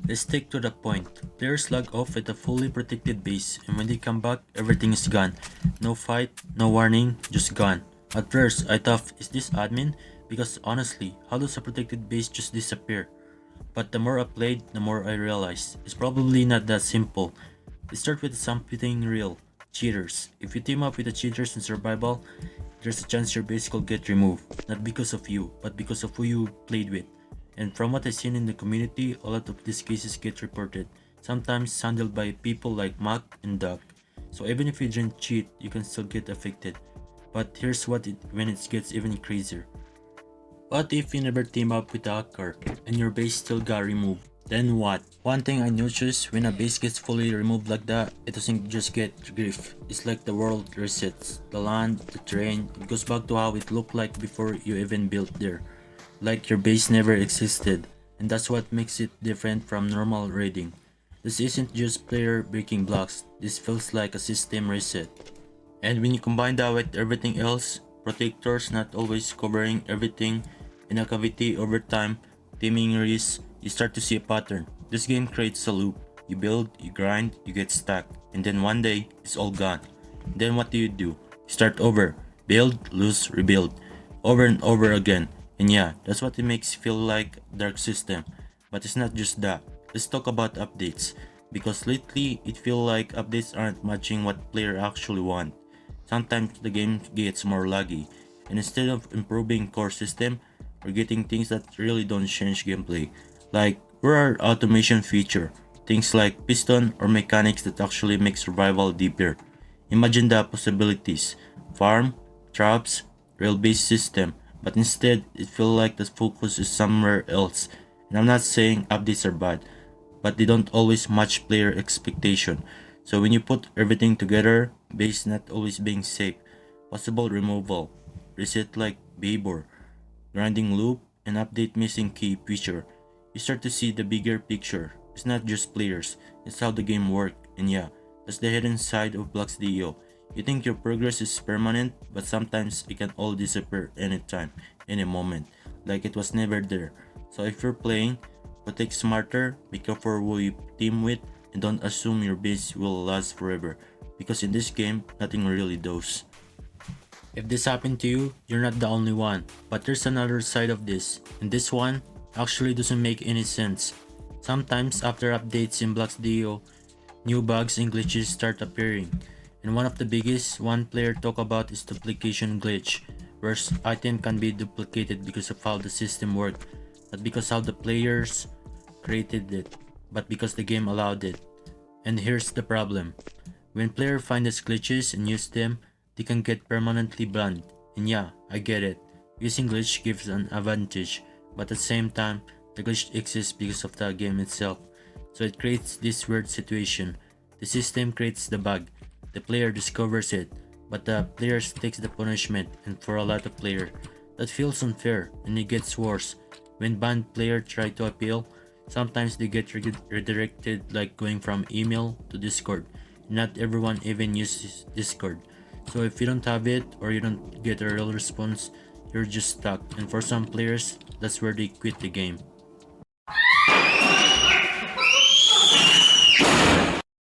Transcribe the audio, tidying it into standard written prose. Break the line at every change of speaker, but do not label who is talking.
Let's stick to the point. Players log off at a fully protected base, and when they come back, everything is gone. No fight, no warning, just gone. At first, I thought, is this admin? Because honestly, how does a protected base just disappear? But the more I played, the more I realized it's probably not that simple. It starts with something real. Cheaters. If you team up with the cheaters in survival, there's a chance your base will get removed. Not because of you, but because of who you played with. And from what I've seen in the community, a lot of these cases get reported, sometimes handled by people like Mac and Doug. So even if you didn't cheat, you can still get affected. But here's when it gets even crazier. What if you never team up with a hacker and your base still got removed? Then what? One thing I noticed when a base gets fully removed like that, it doesn't just get grief. It's like the world resets. The land, the terrain, it goes back to how it looked like before you even built there. Like your base never existed. And that's what makes it different from normal raiding. This isn't just player breaking blocks, this feels like a system reset. And when you combine that with everything else, protectors not always covering everything, in a cavity over time, teaming risks, you start to see a pattern. This game creates a loop. You build, you grind, you get stuck, and then one day, it's all gone. Then what do? You start over. Build, lose, rebuild. Over and over again. And yeah, that's what it makes feel like dark system. But it's not just that. Let's talk about updates. Because lately, it feels like updates aren't matching what player actually want. Sometimes the game gets more laggy, and instead of improving core system, we're getting things that really don't change gameplay. Like, where are automation feature? Things like piston or mechanics that actually make survival deeper. Imagine the possibilities. Farm, traps, rail-based system, but instead it feels like the focus is somewhere else. And I'm not saying updates are bad, but they don't always match player expectation. So when you put everything together, base not always being safe, possible removal, reset like behavior, grinding loop, and update missing key feature, you start to see the bigger picture. It's not just players, it's how the game works. And yeah, that's the hidden side of Bloxd. You think your progress is permanent, but sometimes it can all disappear anytime, any moment, like it was never there. So if you're playing, protect smarter, be careful who you team with, and don't assume your base will last forever, because in this game, nothing really does. If this happened to you, you're not the only one. But there's another side of this, and this one actually doesn't make any sense. Sometimes after updates in Bloxd, new bugs and glitches start appearing. And one of the biggest one player talk about is duplication glitch, where item can be duplicated because of how the system worked, not because how the players created it, but because the game allowed it. And here's the problem. When players find these glitches and use them, they can get permanently banned. And yeah, I get it. Using glitch gives an advantage, but at the same time, the glitch exists because of the game itself. So it creates this weird situation. The system creates the bug, the player discovers it, but the player takes the punishment, and for a lot of players, that feels unfair, and it gets worse. When banned players try to appeal, sometimes they get redirected, like going from email to Discord. Not everyone even uses Discord. So if you don't have it or you don't get a real response, you're just stuck. And for some players, that's where they quit the game.